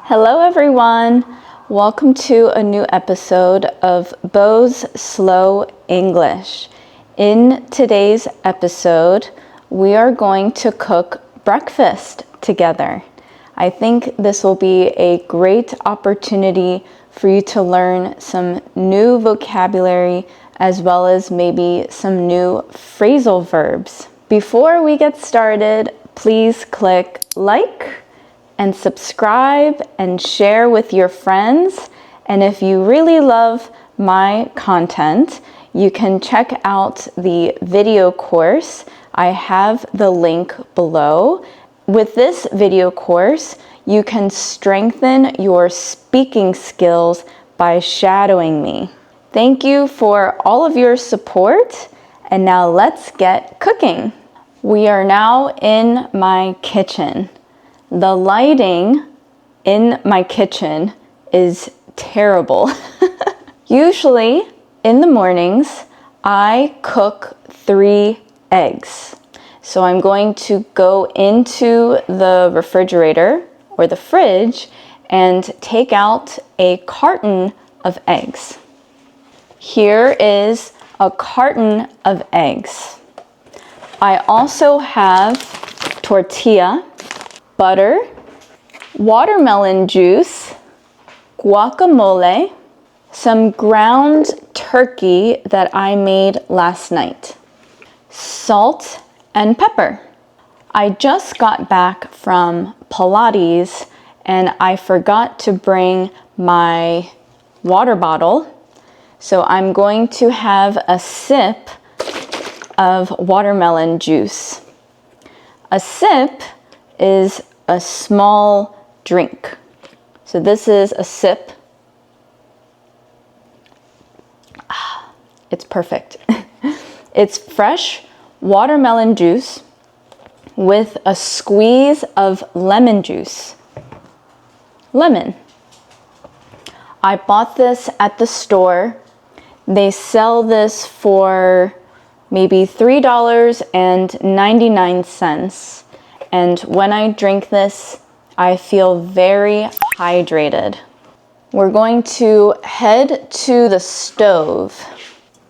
Hello everyone! Welcome to a new episode of Bo's Slow English. In today's episode, we are going to cook breakfast together. I think this will be a great opportunity for you to learn some new vocabulary as well as maybe some new phrasal verbs. Before we get started, please click like and subscribe and share with your friends. And if you really love my content, you can check out the video course. I have the link below. With this video course, you can strengthen your speaking skills by shadowing me. Thank you for all of your support, and now let's get cooking. We are now in my kitchen. The lighting in my kitchen is terrible. Usually in the mornings, I cook 3 eggs. So I'm going to go into the refrigerator or the fridge and take out a carton of eggs. Here is a carton of eggs. I also have tortilla, butter, watermelon juice, guacamole, some ground turkey that I made last night, salt and pepper. I just got back from Pilates and I forgot to bring my water bottle, so I'm going to have a sip of watermelon juice. A sip is a small drink. So this is a sip. It's perfect. It's fresh watermelon juice with a squeeze of lemon juice. Lemon. I bought this at the store. They sell this for maybe $3.99. And when I drink this, I feel very hydrated. We're going to head to the stove.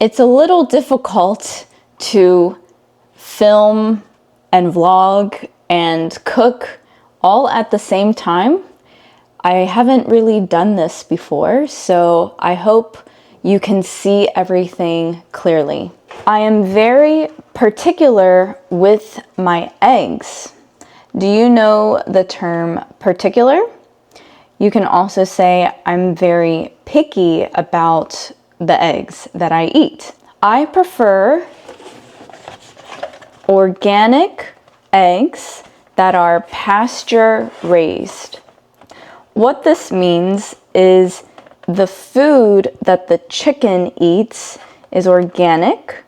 It's a little difficult to film and vlog and cook all at the same time. I haven't really done this before, so I hope you can see everything clearly. I am very particular with my eggs. Do you know the term particular? You can also say I'm very picky about the eggs that I eat. I prefer organic eggs that are pasture raised. What this means is the food that the chicken eats is organic,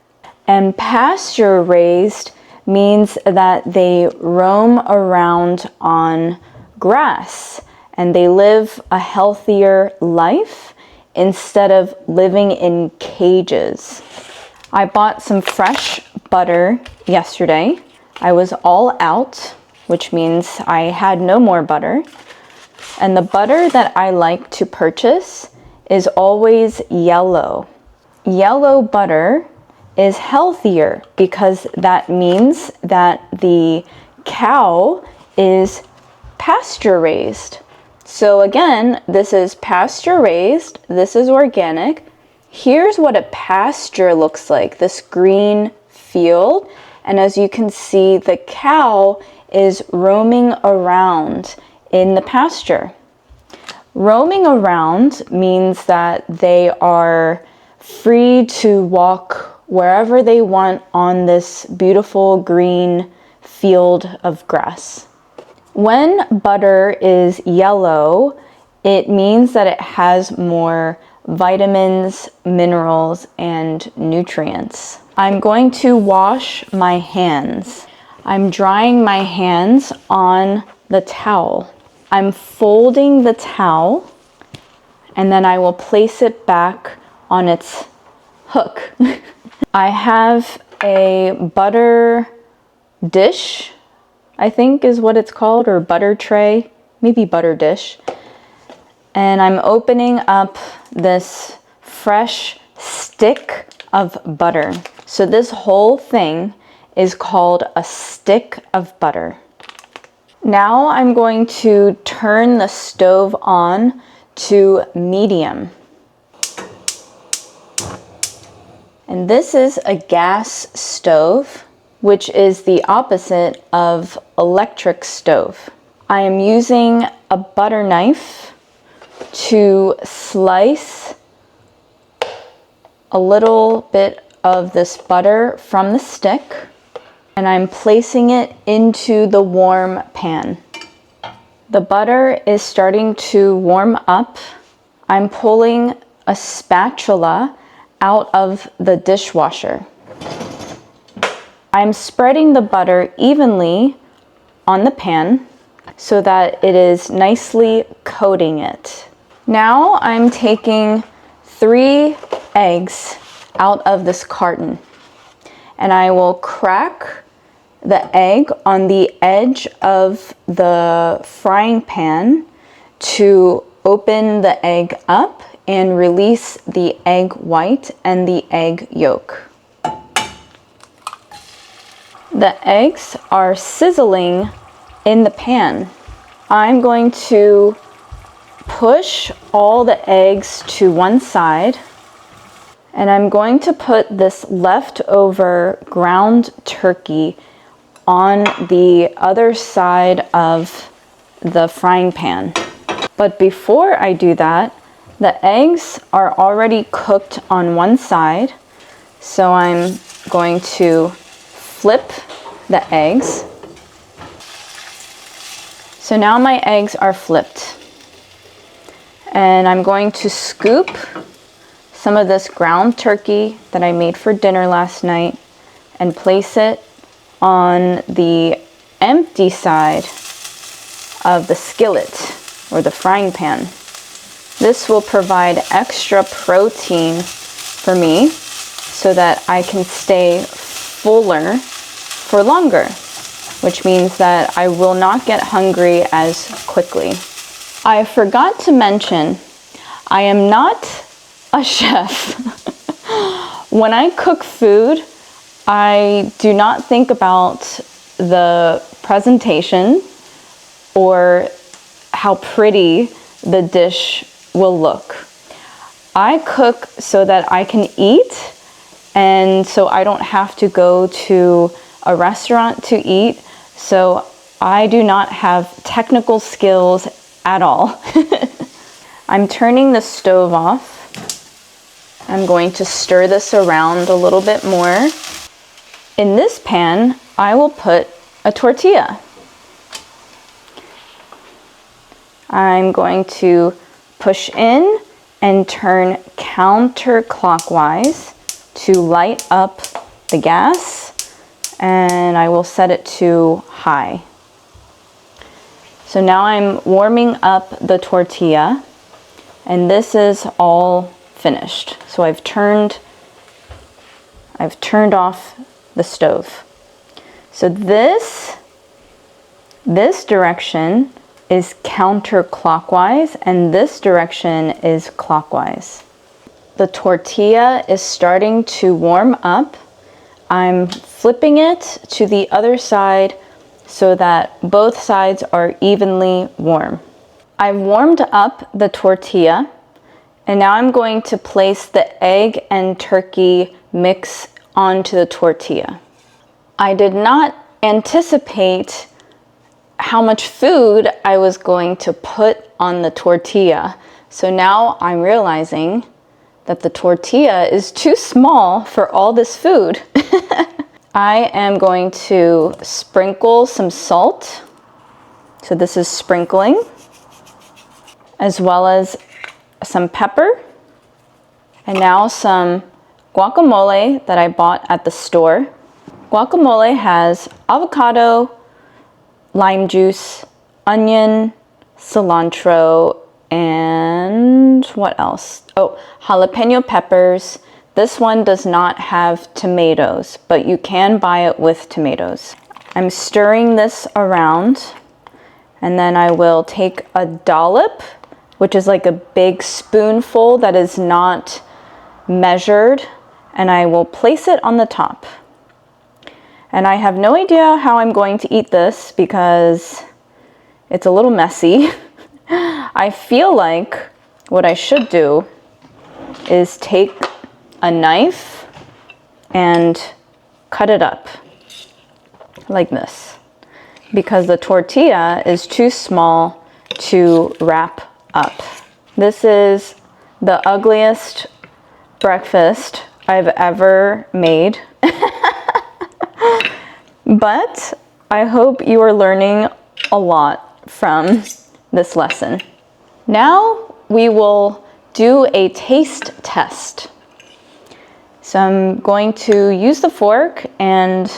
and pasture raised means that they roam around on grass and they live a healthier life instead of living in cages. I bought some fresh butter yesterday. I was all out, which means I had no more butter. And the butter that I like to purchase is always yellow. Yellow butter is healthier because that means that the cow is pasture raised. So again, this is pasture raised, this is organic. Here's what a pasture looks like, this green field. And as you can see, the cow is roaming around in the pasture. Roaming around means that they are free to walk wherever they want on this beautiful green field of grass. When butter is yellow, it means that it has more vitamins, minerals, and nutrients. I'm going to wash my hands. I'm drying my hands on the towel. I'm folding the towel and then I will place it back on its hook. I have a butter dish, I think is what it's called, or butter tray, maybe butter dish. And I'm opening up this fresh stick of butter. So this whole thing is called a stick of butter. Now I'm going to turn the stove on to medium. And this is a gas stove, which is the opposite of electric stove. I am using a butter knife to slice a little bit of this butter from the stick, and I'm placing it into the warm pan. The butter is starting to warm up. I'm pulling a spatula out of the dishwasher. I'm spreading the butter evenly on the pan so that it is nicely coating it. Now I'm taking 3 eggs out of this carton, and I will crack the egg on the edge of the frying pan to open the egg up and release the egg white and the egg yolk. The eggs are sizzling in the pan. I'm going to push all the eggs to one side, and I'm going to put this leftover ground turkey on the other side of the frying pan. But before I do that, the eggs are already cooked on one side, so I'm going to flip the eggs. So now my eggs are flipped, and I'm going to scoop some of this ground turkey that I made for dinner last night and place it on the empty side of the skillet or the frying pan. This will provide extra protein for me so that I can stay fuller for longer, which means that I will not get hungry as quickly. I forgot to mention, I am not a chef. When I cook food, I do not think about the presentation or how pretty the dish will look. I cook so that I can eat, and so I don't have to go to a restaurant to eat. So I do not have technical skills at all. I'm turning the stove off. I'm going to stir this around a little bit more. In this pan, I will put a tortilla. I'm going to push in and turn counterclockwise to light up the gas, and I will set it to high. So now I'm warming up the tortilla, and this is all finished. So I've turned off the stove. So this direction is counterclockwise, and this direction is clockwise. The tortilla is starting to warm up. I'm flipping it to the other side so that both sides are evenly warm. I've warmed up the tortilla, and now I'm going to place the egg and turkey mix onto the tortilla. I did not anticipate how much food I was going to put on the tortilla. So now I'm realizing that the tortilla is too small for all this food. I am going to sprinkle some salt. So this is sprinkling, as well as some pepper, and now some guacamole that I bought at the store. Guacamole has avocado, lime juice, onion, cilantro, and what else? Oh, jalapeno peppers. This one does not have tomatoes, but you can buy it with tomatoes. I'm stirring this around, and then I will take a dollop which is like a big spoonful that is not measured, and I will place it on the top. And I have no idea how I'm going to eat this because it's a little messy. I feel like what I should do is take a knife and cut it up like this, because the tortilla is too small to wrap up. This is the ugliest breakfast I've ever made. But I hope you are learning a lot from this lesson. Now we will do a taste test. So I'm going to use the fork and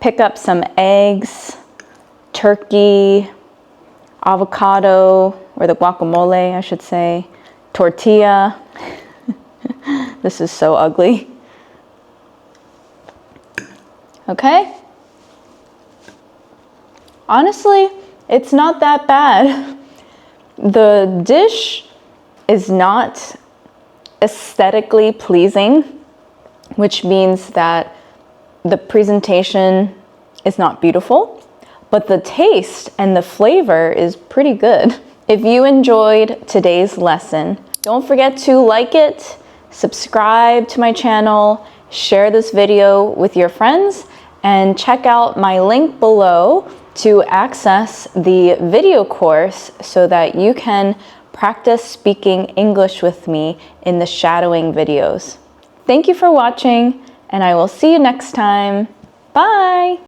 pick up some eggs, turkey, avocado, or the guacamole, I should say, tortilla. This is so ugly. Okay. Honestly, it's not that bad. The dish is not aesthetically pleasing, which means that the presentation is not beautiful, but the taste and the flavor is pretty good. If you enjoyed today's lesson, don't forget to like it, subscribe to my channel, share this video with your friends, and check out my link below to access the video course so that you can practice speaking English with me in the shadowing videos. Thank you for watching, and I will see you next time. Bye!